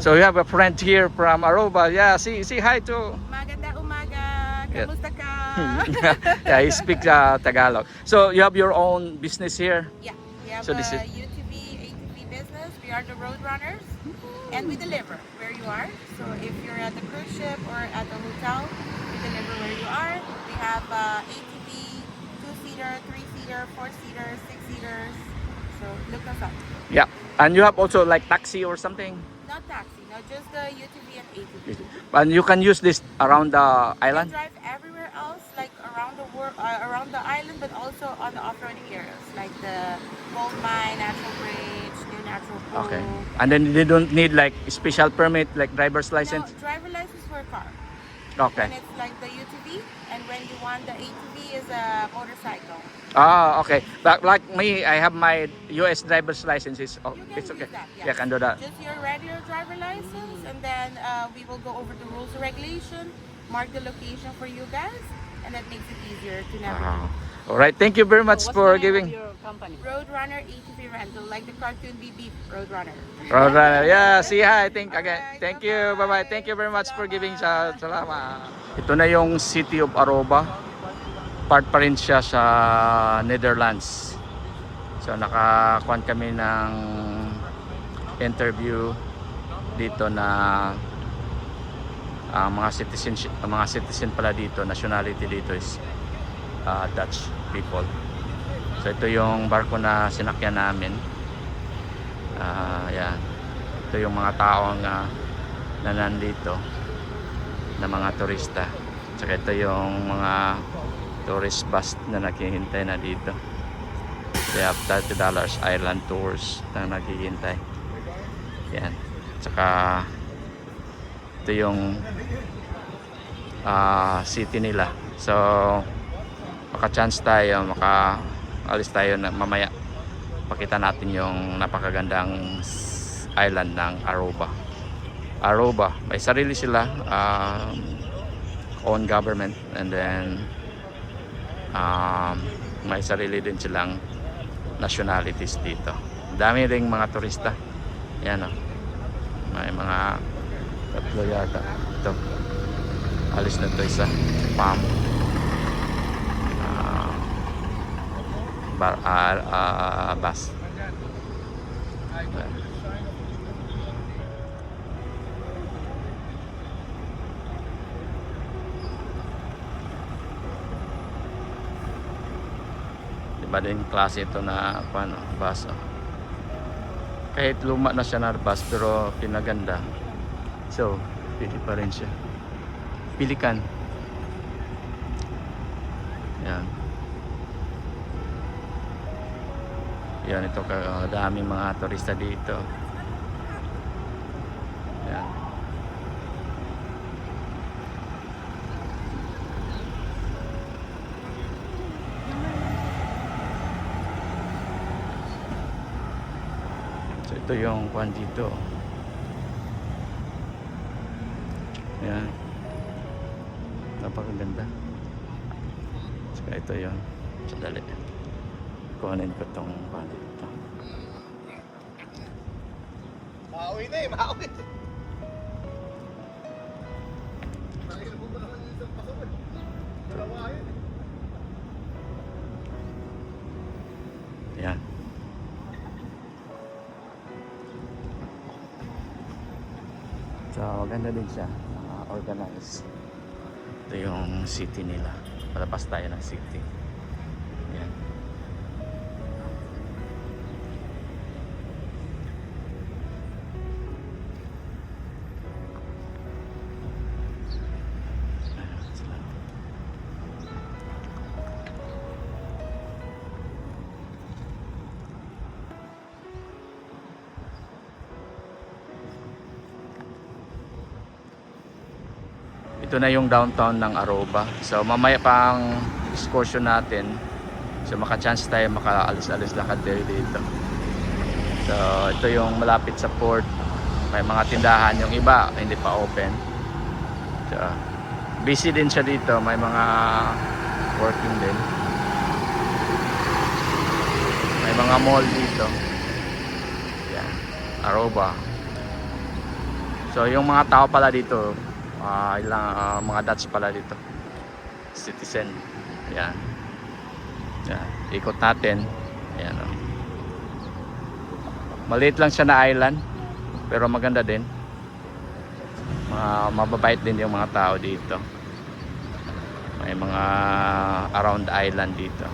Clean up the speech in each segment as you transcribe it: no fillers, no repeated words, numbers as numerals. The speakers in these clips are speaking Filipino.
So you have a friend here from Aruba. Yeah, say hi to. Maganda umaga. Kamusta ka? Yeah, he speaks Tagalog. So you have your own business here. Yeah, we have So a this is- UTV, ATV business. We are the road runners, and we deliver where you are. So if you're at the cruise ship or at the hotel, we deliver where you are. We have ATV, 2-seater, 3-seater, 4-seater, 6-seaters. So look us up. Yeah, and you have also like taxi or something. Not taxi, no, just the UTV and ATV. And you can use this around the We island. drive everywhere else, like around the world, around the island, but also on the off-roading areas, like the Gold Mine, Natural Bridge, New Natural Pool. Okay, and then they don't need like special permit, like driver's No, license. driver license for a car. Okay. And it's like the UTV, and when you want the ATV is a motorcycle. Ah, okay. But like me, I have my U.S. driver's license. It's You can okay. use that, yes. Yeah, I can do that. Just your regular driver license, and then we will go over the rules and regulation, mark the location for you guys, and that makes it easier to navigate. All right. Thank you very much What's for the name giving. of your company? Roadrunner ATV rental, like the cartoon Beep Beep Roadrunner. All right. Yeah, see hi. Thank again. Alright, Thank you. Bye bye. bye-bye. Thank you very much for giving sa Salamat. salamat. Ito na yung City of Aruba. Part pa rin siya sa Netherlands. So nakakuan kami ng interview dito na ang mga citizen pala dito, nationality dito is Dutch people. So ito yung barko na sinakyan namin. Yan. Ito yung mga taong na nandito na mga turista. Saka ito yung mga tourist bus na naghihintay na dito. They have $30 island tours na naghihintay. Yan. Saka ito yung city nila. So maka-chance tayo, maka-alis tayo na mamaya. Pakita natin yung napakagandang island ng Aruba. Aruba, may sarili sila, own government, and then may sarili din silang nationalities dito. Dami ring mga turista. Yan o. May mga tatlo yata. Ito. Alis na ito isa. Palm. Bus. Iba din klase ito na paano, bus. Kahit luma na siya na bus pero pinaganda. So, pili pa rin siya. Pilikan. Yan. Yan, ito kadaming mga turista dito. Yan. So ito yung kwan dito. Yan. Napakaganda. Saka ito yun. Sandali. Kuhanin ko itong kwan dito. Maawi na eh, maawi. Yan. So, maganda din siya. Organized. Ito yung city nila. Palabas tayo ng city. Yan. Ayan sila. Ito na yung downtown ng Aruba. So mamaya pang excursion natin. So maka-chance tayo makaalis-alis lakad tayo dito. So ito yung malapit sa port. May mga tindahan, yung iba hindi pa open. So busy din siya dito, may mga working din. May mga mall dito. Yan, Aruba. So yung mga tao pala dito, mga Dutch pala dito, citizen. Yan. Yan. Ikot natin. Ayan, oh. Maliit lang siya na island, pero maganda din. Mababait din yung mga tao dito. May mga around the island dito.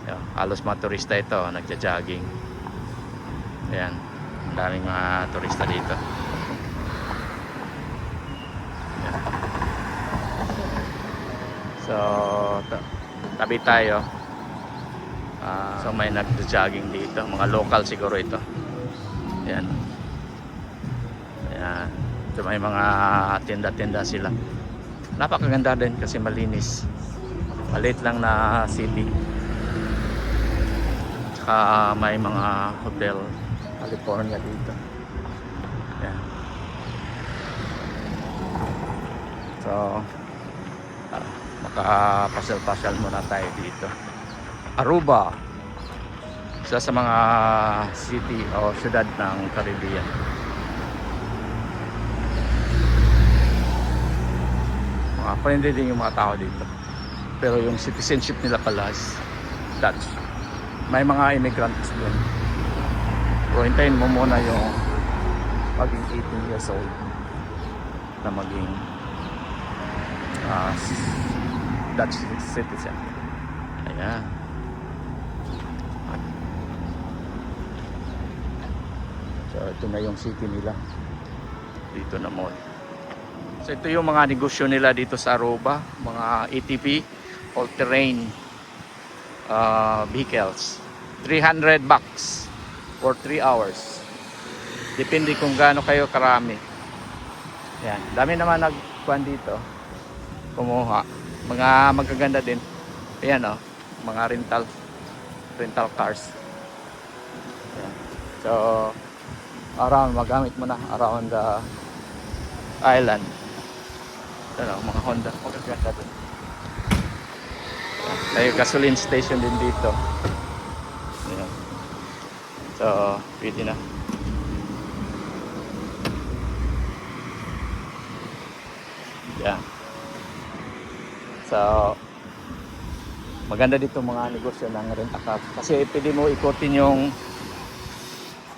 Yan. Halos mga turista ito, nagja-jogging. Ayan. Ang daming mga turista dito. Ayan. So, tabi tayo. So may nagja-jogging dito, mga local siguro ito. Ayan. Ayan. So may mga tinda-tinda sila. Napakaganda din kasi malinis. Maliit lang na city. Tsaka may mga hotel California dito. Ayan. So makapasyal-pasyal muna tayo dito. Aruba, isa sa mga city o syudad ng Caribbean. Mga friendly din yung mga tao dito, pero yung citizenship nila pala is Dutch. May mga immigrants din, pero hintayin mo muna yung maging 18 years old na maging Dutch citizen. Ayan. So ito na yung city nila. Dito na mall. So ito yung mga negosyo nila dito sa Aruba. Mga ATV, all-terrain vehicles. $300 for 3 hours. Depende kung gaano kayo karami. Yan. Dami naman nagkuhan dito. Kumuha. Mga magaganda din. Ayan o. Mga rental cars. Ayan. So around, magamit mo na around the island. Ano, mga Honda, magaganda dun. May gasoline station din dito. Ayan. So pwede na. Yan. So maganda dito mga negosyo ng rent-a-car kasi pwede mo ikutin yung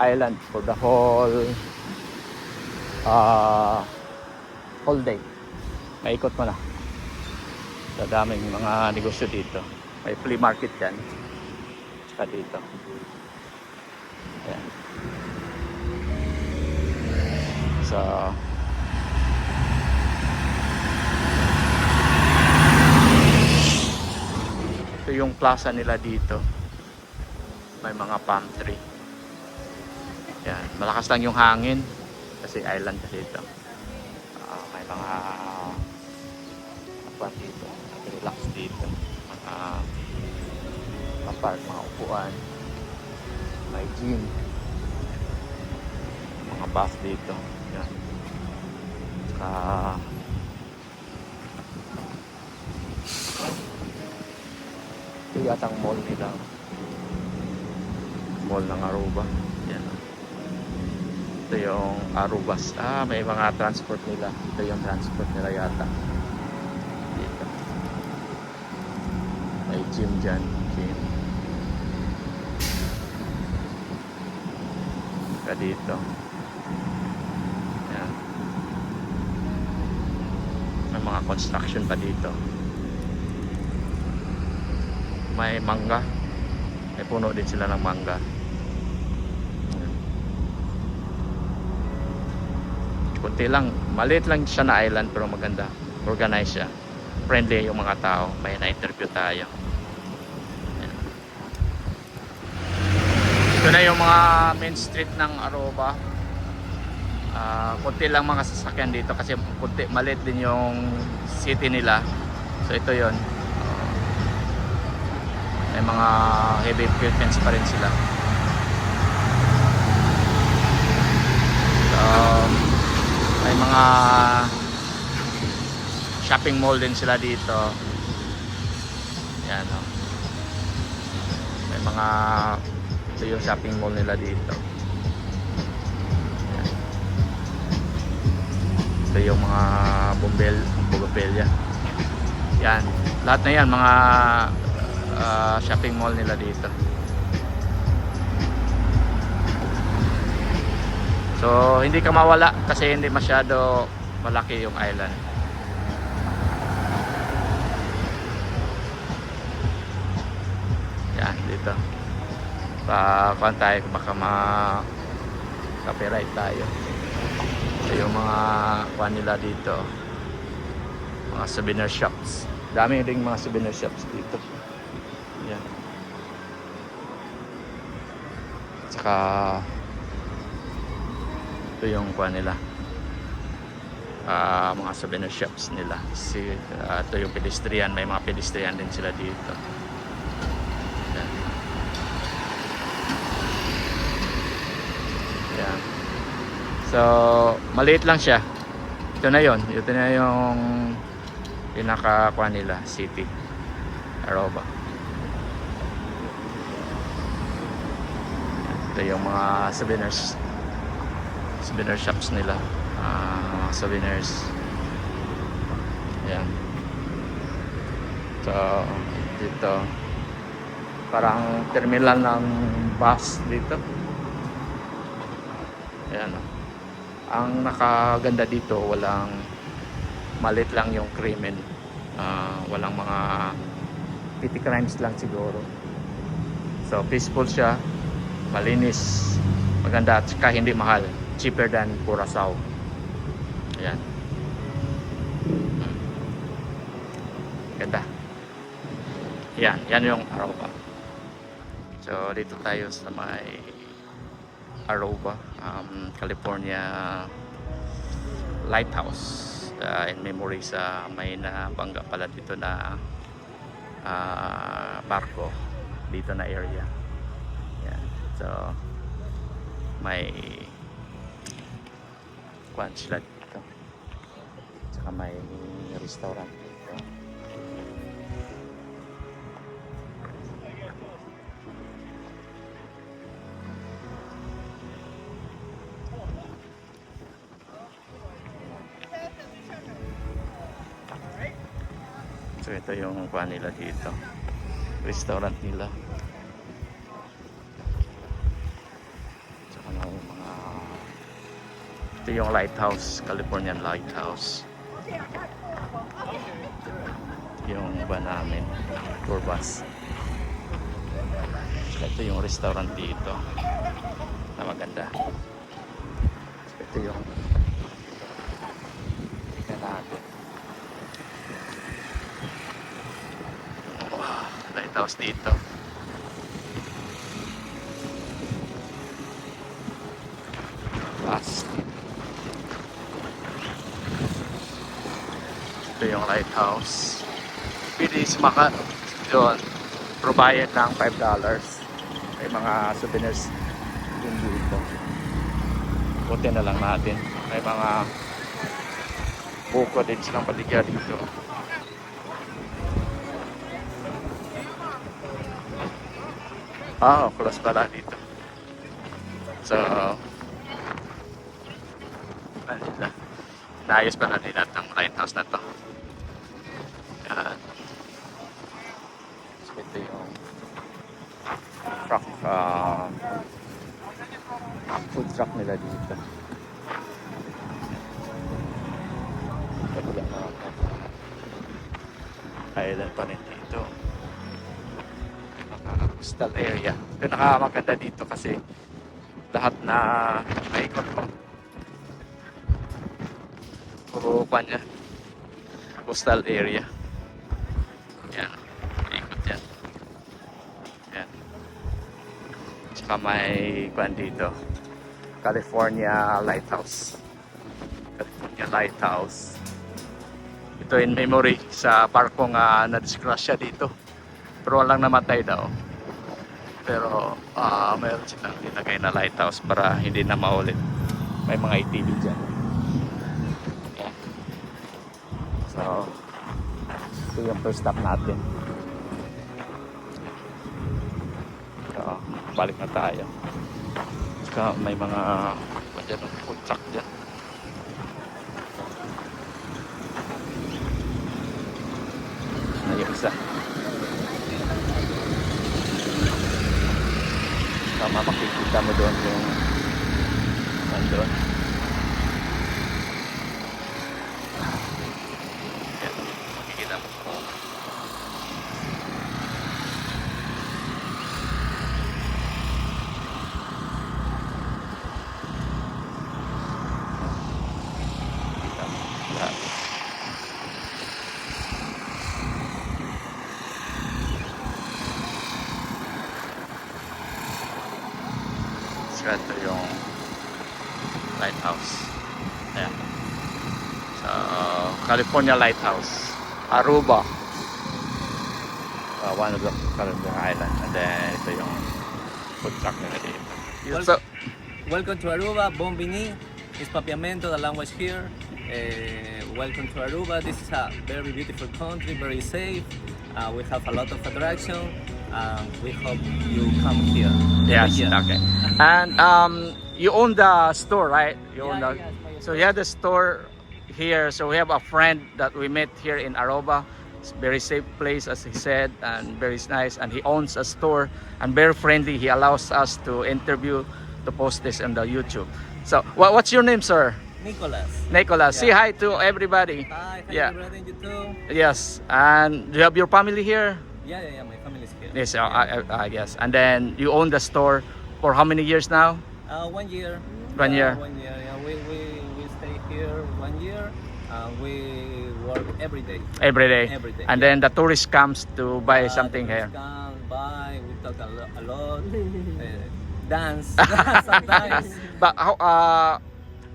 island for the whole day. Maikot mo na. Sa daming mga negosyo dito. May flea market yan. Tsaka dito. Ayan. So ito yung plaza nila dito. May mga palm tree. Yan, malakas lang yung hangin kasi island kasi ito. May mga apa dito, relax dito. Mga park, mga upuan. May gym. Mga bus dito. Yan. Ito yatang mall nila. Mall ng Aruba. Yan. Ito yung Arubas. May mga transport nila. Ito yung transport nila yata. Dito. May gym dyan. Gym. Saka dito. Yan. May mga construction pa dito. May mangga. May puno din sila ng mangga. Kunti lang, maliit lang siya na island pero maganda. Organized siya. Friendly yung mga tao. May na-interview tayo. Ayan. Ito na yung mga main street ng Aruba. Kunti lang mga sasakyan dito kasi kunti, maliit din yung city nila. So ito yon. May mga heavy equipments pa rin sila. So may mga shopping mall din sila dito. Yan, oh. May mga ito yung shopping mall nila dito. Yan. Ito yung mga bougainvillea. Yan. Lahat na yan, mga shopping mall nila dito. So, hindi ka mawala kasi hindi masyado malaki yung island. Yan, dito. Kuhan tayo, baka copyright tayo. So, yung mga kuhan nila dito, mga souvenir shops. Dami ding mga souvenir shops dito. Yan. Tsaka ito yung kuhan nila, mga souvenir shops nila. Ito yung pedestrian, may mga pedestrian din sila dito. Yan. Yan. So maliit lang siya. Ito na yon, ito na yung pinaka-kuha nila, city Aruba. Ito yung mga souvenir shops nila, mga souvenirs. Ayan. So dito parang terminal ng bus dito. Ayan. Ang nakaganda dito, walang, malit lang yung krimen. Walang mga petty crimes lang siguro. So peaceful siya, malinis, maganda, at saka hindi mahal. Cheaper than Curaçao. Ayan. Ganda. Yan yung Aruba. So dito tayo sa may Aruba, California Lighthouse, in memory sa may nabangga pala dito na barko dito na area. Yan. So may kwan sila dito, tsaka may restaurant dito. So ito yung kuha nila dito, restaurant nila. Tsaka na yung mga, ito yung lighthouse, Californian Lighthouse. Yung ba namin, tour bus. So ito yung restaurant dito na maganda. So ito yung tingnan natin. Lighthouse dito. Ito yung lighthouse. Pwede sumaka doon. Probayad ng $5. May mga souvenirs din dito. Buti na lang natin. May mga buko din silang paligya dito. Close pala dito. So naayos pa natin at ang lighthouse na to. Yan. So ito yung truck, food truck nila dito. Kabila na ako. Island pa rin dito. Coastal area. Ito nakamaganda dito kasi lahat na naikot ko. Puro pa niya. Coastal area. Yan. Ikot yan. Yan. Tsaka may kwan dito. California Lighthouse. California Lighthouse. Ito in memory sa barkong na-disgrasya dito. Pero walang namatay daw. Pero mayroon silang dinagay na lighthouse para hindi na maulit. May mga ATV dyan. Yeah. So ito yung first stop natin. So balik na tayo. Saka may mga food truck dyan. Isa. Tama, makikita mo doon yung nandun. Yan, makikita mo. Makikita mo lahat. So, ito yung lighthouse. Ayan. So, California Lighthouse. Aruba. One of the California Islands. And then, ito yung food truck nila dito. So, Welcome to Aruba, Bombini, is Papiamento, the language here. Welcome to Aruba. This is a very beautiful country, very safe. We have a lot of attraction. We hope you come here. yes, Yeah. okay. And you own the store, right? You own Yeah, the, yes, my so you have the store here. So we have a friend that we met here in Aruba. It's a very safe place, as he said, and very nice. And he owns a store and very friendly. He allows us to interview, to post this on the YouTube. So what's your name, sir? Nicolas. Nicolas. Say Yeah. hi to everybody. Hi, Yeah. brother, you too. Yes. And do you have your family here? Yeah, my family is here. Yes. Yeah. Yes. And then you own the store for how many years now? 1 year. 1 year. 1 year. Yeah, we stay here 1 year. We work every day. Every day. Every day, And yeah. then the tourist comes to buy something The here. tourists come by. We talk a lot. Dance sometimes. But how,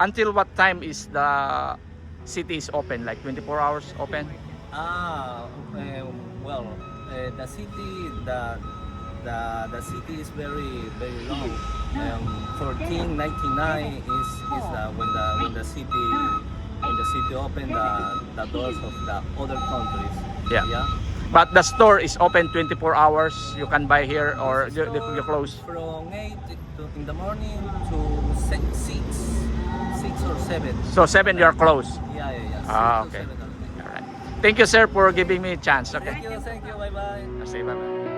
until what time is the city is open? Like 24 hours open? Well, the city is very long. 1499 is when the city open the doors of the other countries. Yeah. But the store is open 24 hours. You can buy here or you close. From 8 in the morning to 6 or 7. So 7 you are closed. Yeah. 6 Ah, to okay. 7 are okay. All right. Thank you, sir, for giving me a chance. Okay. Thank you. Bye bye. Say bye-bye.